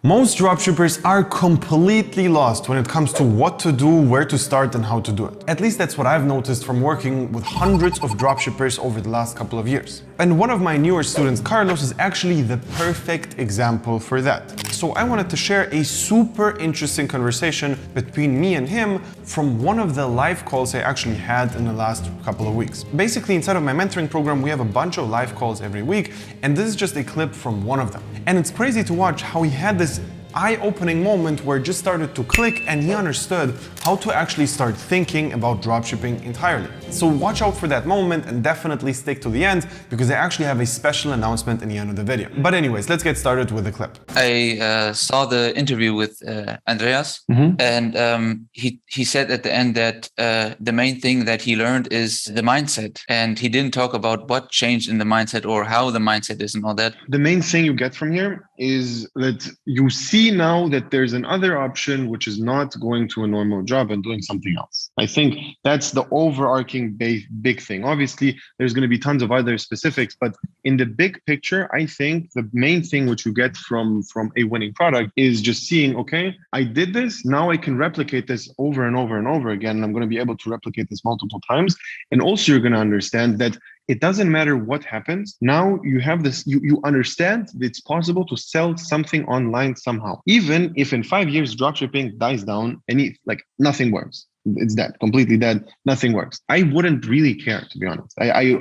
Most dropshippers are completely lost when it comes to what to do, where to start, and how to do it. At least that's what I've noticed from working with hundreds of dropshippers over the last couple of years. And one of my newer students, Carlos, is actually the perfect example for that. So I wanted to share a super interesting conversation between me and him from one of the live calls I actually had in the last couple of weeks. Basically, inside of my mentoring program, we have a bunch of live calls every week, and this is just a clip from one of them. And it's crazy to watch how he had this eye-opening moment where it just started to click and he understood how to actually start thinking about dropshipping entirely. So watch out for that moment and definitely stick to the end because I actually have a special announcement in the end of the video. But anyways, let's get started with the clip. I saw the interview with Andreas, and he said at the end that the main thing that he learned is the mindset, and he didn't talk about what changed in the mindset or how the mindset is and all that. The main thing you get from here is that you see now that there's another option which is not going to a normal job and doing something else. I think that's the overarching big thing. Obviously, there's going to be tons of other specifics, but in the big picture, I think the main thing which you get from a winning product is just seeing, okay, I did this, now I can replicate this over and over and over again. And I'm going to be able to replicate this multiple times. And also you're going to understand that it doesn't matter what happens. Now you have this, you understand that it's possible to sell something online somehow. Even if in 5 years dropshipping dies down and nothing works. It's dead, completely dead. Nothing works. I wouldn't really care, to be honest. I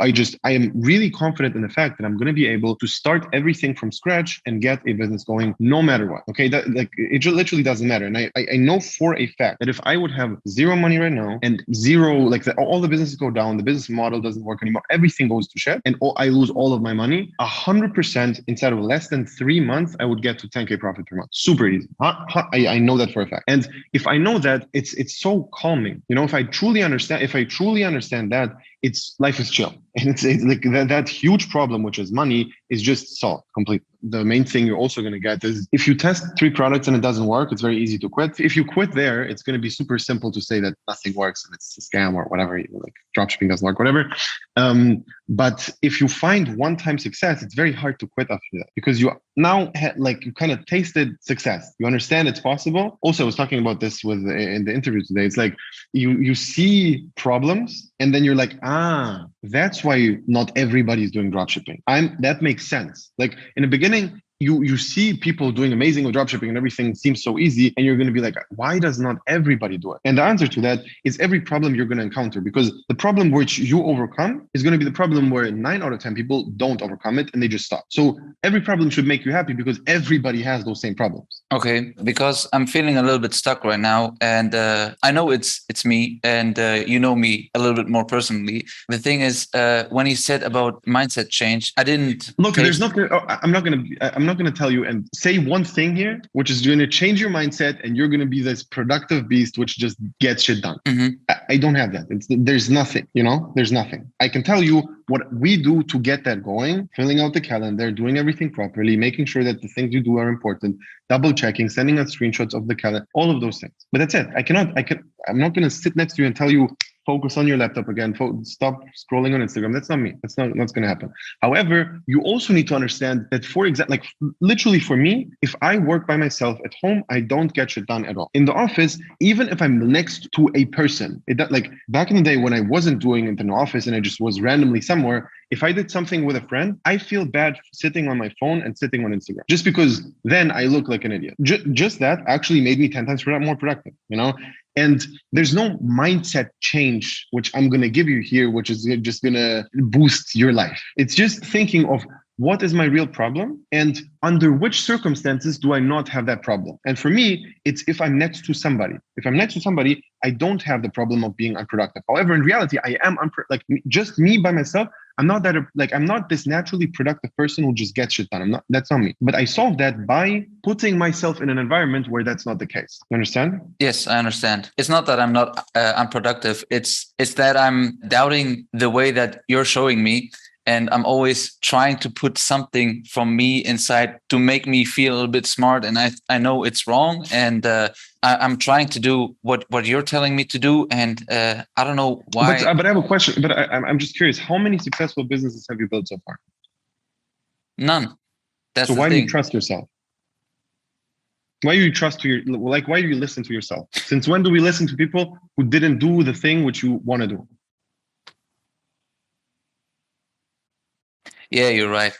am really confident in the fact that I'm going to be able to start everything from scratch and get a business going no matter what. Okay, it literally doesn't matter. And I know for a fact that if I would have zero money right now and zero, all the businesses go down, the business model doesn't work anymore, everything goes to shit, and I lose all of my money, 100% inside of less than 3 months, I would get to 10K profit per month. Super easy. I know that for a fact. And if I know that, it's so calm. You know, if I truly understand that, it's life is chill. And it's like that huge problem, which is money, is just solved completely. The main thing you're also going to get is if you test 3 products and it doesn't work, it's very easy to quit. If you quit there, it's going to be super simple to say that nothing works and it's a scam or whatever, like dropshipping doesn't work, whatever. But if you find one-time success, it's very hard to quit after that because you now you kind of tasted success. You understand it's possible. Also, I was talking about this in the interview today. It's like you see problems and then you're like, that's why not everybody is doing dropshipping. That makes sense. Like in the beginning, you see people doing amazing with dropshipping and everything seems so easy. And you're going to be like, why does not everybody do it? And the answer to that is every problem you're going to encounter, because the problem which you overcome is going to be the problem where 9 out of 10 people don't overcome it and they just stop. So every problem should make you happy because everybody has those same problems. Okay, because I'm feeling a little bit stuck right now. And I know it's me and you know me a little bit more personally. The thing is, when he said about mindset change, I didn't... Look, I'm not going to tell you and say one thing here, which is going to change your mindset and you're going to be this productive beast, which just gets shit done. I don't have that. There's nothing, there's nothing. I can tell you what we do to get that going, filling out the calendar, doing everything properly, making sure that the things you do are important, double checking, sending out screenshots of the calendar, all of those things. But that's it. I'm not going to sit next to you and tell you, focus on your laptop again, stop scrolling on Instagram. That's not me. That's not going to happen. However, you also need to understand that, for example, literally for me, if I work by myself at home, I don't get shit done at all. In the office, even if I'm next to a person, back in the day when I wasn't doing it in the office and I just was randomly somewhere, if I did something with a friend, I feel bad sitting on my phone and sitting on Instagram, just because then I look like an idiot. Just that actually made me 10 times more productive, And there's no mindset change, which I'm going to give you here, which is just going to boost your life. It's just thinking of what is my real problem and under which circumstances do I not have that problem? And for me, it's if I'm next to somebody. If I'm next to somebody, I don't have the problem of being unproductive. However, in reality, I am just me by myself. I'm not this naturally productive person who just gets shit done. That's not me. But I solved that by putting myself in an environment where that's not the case. You understand? Yes, I understand. It's not that I'm not unproductive. It's that I'm doubting the way that you're showing me. And I'm always trying to put something from me inside to make me feel a little bit smart. And I know it's wrong. And I'm trying to do what you're telling me to do. And I don't know why. But I have a question. But I'm just curious. How many successful businesses have you built so far? None. So why do you trust yourself? Why do you why do you listen to yourself? Since when do we listen to people who didn't do the thing which you want to do? Yeah, you're right.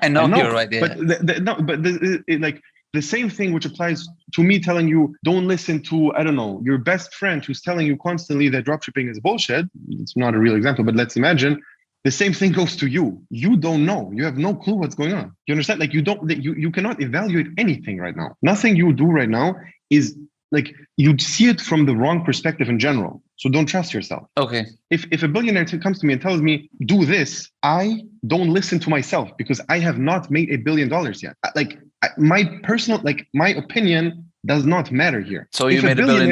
I know you're right. Yeah. But like the same thing which applies to me telling you don't listen to, I don't know, your best friend who's telling you constantly that dropshipping is bullshit. It's not a real example, but let's imagine the same thing goes to you. You don't know. You have no clue what's going on. You understand? Like you cannot evaluate anything right now. Nothing you do right now is like you see it from the wrong perspective in general. So don't trust yourself. Okay. If a billionaire comes to me and tells me, do this, I don't listen to myself because I have not made $1 billion yet. Like my personal, like my opinion does not matter here. So you made $1 billion.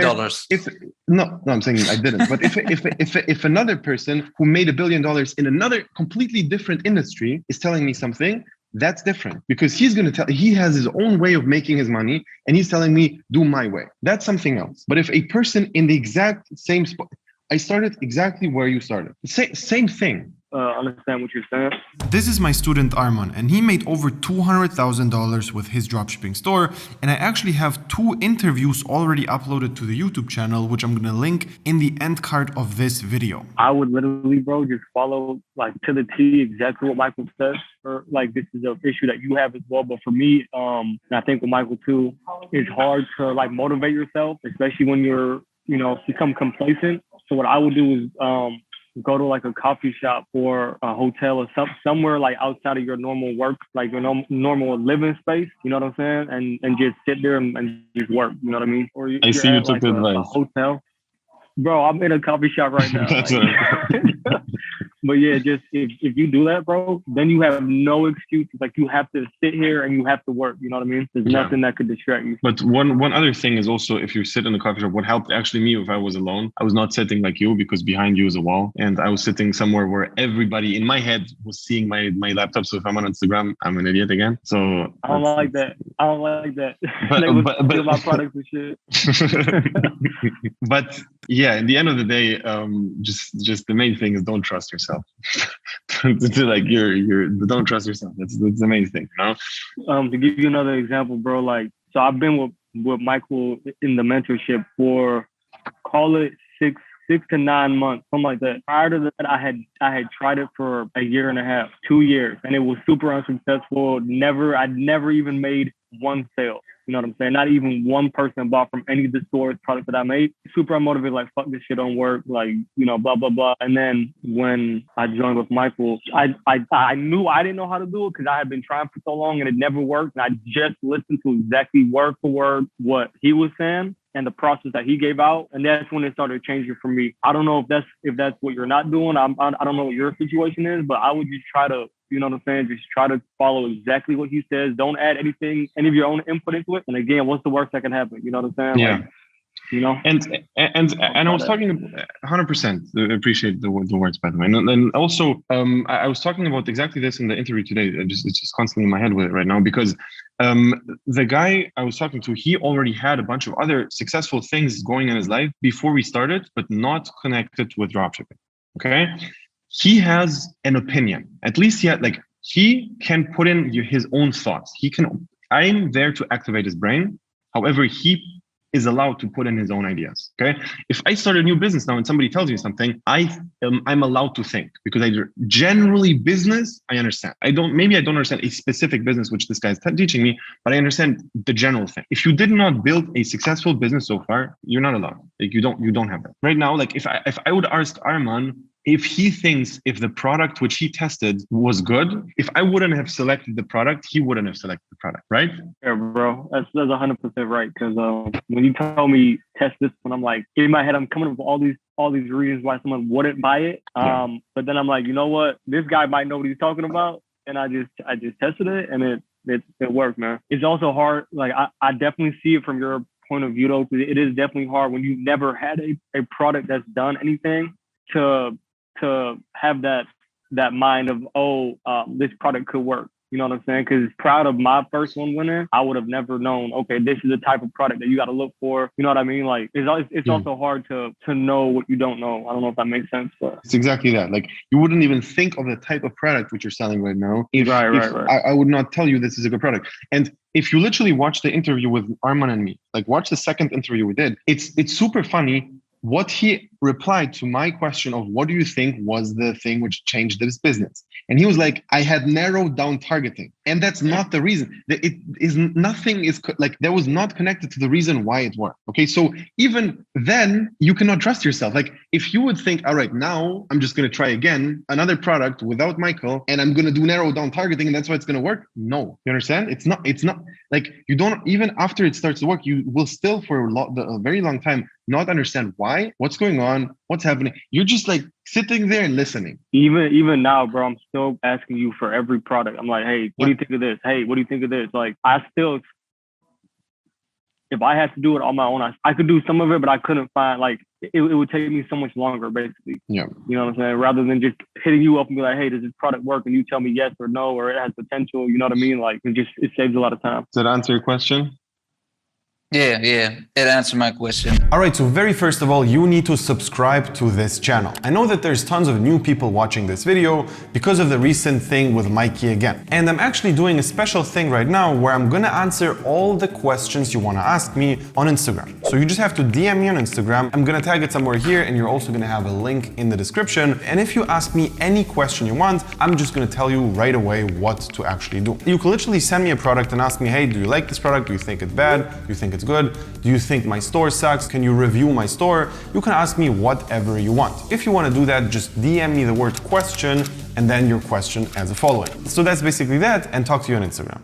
No, I'm saying I didn't. But if another person who made $1 billion in another completely different industry is telling me something, that's different because he has his own way of making his money and he's telling me do my way. That's something else. But if a person in the exact same spot, I started exactly where you started. Same thing. Understand what you're saying. This is my student Arman, and he made over $200,000 with his dropshipping store. And I actually have 2 interviews already uploaded to the YouTube channel, which I'm gonna link in the end card of this video. I would literally, bro, just follow like to the T exactly what Michael says. Or like this is an issue that you have as well. But for me, and I think with Michael too, it's hard to like motivate yourself, especially when you're, become complacent. So what I would do is go to like a coffee shop or a hotel or somewhere like outside of your normal work, like your normal living space, you know what I'm saying? And just sit there and just work, you know what I mean? Or I see you took the advice. A hotel. Bro, I'm in a coffee shop right now. But yeah, just if you do that, bro, then you have no excuses. Like you have to sit here and you have to work. You know what I mean? There's nothing that could distract you. But one other thing is also if you sit in the coffee shop, what helped actually me if I was alone, I was not sitting like you because behind you is a wall. And I was sitting somewhere where everybody in my head was seeing my laptop. So if I'm on Instagram, I'm an idiot again. So I don't like that. They would steal my products and shit. But yeah, in the end of the day, just the main thing is don't trust yourself. Like don't trust yourself. That's the main thing, you know? To give you another example, bro, like so I've been with Michael in the mentorship for call it 6 to 9 months, something like that. Prior to that, I had tried it for a year and a half, 2 years, and it was super unsuccessful. I'd never even made one sale. You know what I'm saying? Not even one person bought from any of the stores products that I made. Super unmotivated, like, fuck, this shit don't work, like, blah, blah, blah. And then when I joined with Michael, I knew I didn't know how to do it because I had been trying for so long and it never worked. And I just listened to exactly word for word what he was saying and the process that he gave out. And that's when it started changing for me. I don't know if that's what you're not doing. I don't know what your situation is, but I would just try to, you know what I'm saying? Just try to follow exactly what he says. Don't add any of your own input into it. And again, what's the worst that can happen? You know what I'm saying? Yeah. Like, you know? And I was talking 100%. Appreciate the words, by the way. And also, I was talking about exactly this in the interview today. It's just constantly in my head with it right now because the guy I was talking to, he already had a bunch of other successful things going in his life before we started, but not connected with dropshipping. Okay. He has an opinion. At least he can put in his own thoughts. I'm there to activate his brain. However, he is allowed to put in his own ideas. Okay. If I start a new business now and somebody tells me something, I'm allowed to think because generally business, I understand. I don't understand a specific business, which this guy is teaching me, but I understand the general thing. If you did not build a successful business so far, you're not allowed. Like you don't have that right now. Like if I would ask Arman, if he thinks if the product which he tested was good, if I wouldn't have selected the product, he wouldn't have selected the product, right? Yeah, bro. That's 100% right. Because when you tell me test this one, I'm like, in my head, I'm coming up with all these reasons why someone wouldn't buy it. But then I'm like, you know what? This guy might know what he's talking about. And I just tested it and it worked, man. It's also hard. Like I definitely see it from your point of view though. It is definitely hard when you've never had a product that's done anything to have that mind of, this product could work. You know what I'm saying? Because proud of my first one winning, I would have never known, okay, this is the type of product that you got to look for. You know what I mean? Like, it's also hard to know what you don't know. I don't know if that makes sense, but it's exactly that. Like, you wouldn't even think of the type of product which you're selling right now. If Right. I would not tell you this is a good product. And if you literally watch the interview with Arman and me, like watch the second interview we did, it's super funny what he replied to my question of what do you think was the thing which changed this business? And he was like, I had narrowed down targeting. And that's not the reason. It is nothing is like that was not connected to the reason why it worked. Okay. So even then you cannot trust yourself. Like if you would think, all right, now I'm just going to try again another product without Michael and I'm going to do narrow down targeting and that's why it's going to work. No, you understand? It's not like you don't, even after it starts to work, you will still for a very long time not understand why, what's going on, what's happening. You're just like sitting there and listening. Even now, bro, I'm still asking you for every product. I'm like, hey, what do you think of this? Hey, what do you think of this? Like, I still, if I had to do it on my own, I could do some of it, but I couldn't find, like, it would take me so much longer, basically. Yeah. You know what I'm saying? Rather than just hitting you up and be like, hey, does this product work? And you tell me yes or no, or it has potential. You know what I mean? Like, it saves a lot of time. Does that answer your question? Yeah, it answered my question. All right, so very first of all, you need to subscribe to this channel. I know that there's tons of new people watching this video because of the recent thing with Mikey again. And I'm actually doing a special thing right now where I'm gonna answer all the questions you wanna ask me on Instagram. So you just have to DM me on Instagram. I'm gonna tag it somewhere here and you're also gonna have a link in the description. And if you ask me any question you want, I'm just gonna tell you right away what to actually do. You can literally send me a product and ask me, hey, do you like this product? Do you think it's bad? Do you think it's good? Do you think my store sucks? Can you review my store? You can ask me whatever you want. If you want to do that, just DM me the word question and then your question as a following. So that's basically that, and talk to you on Instagram.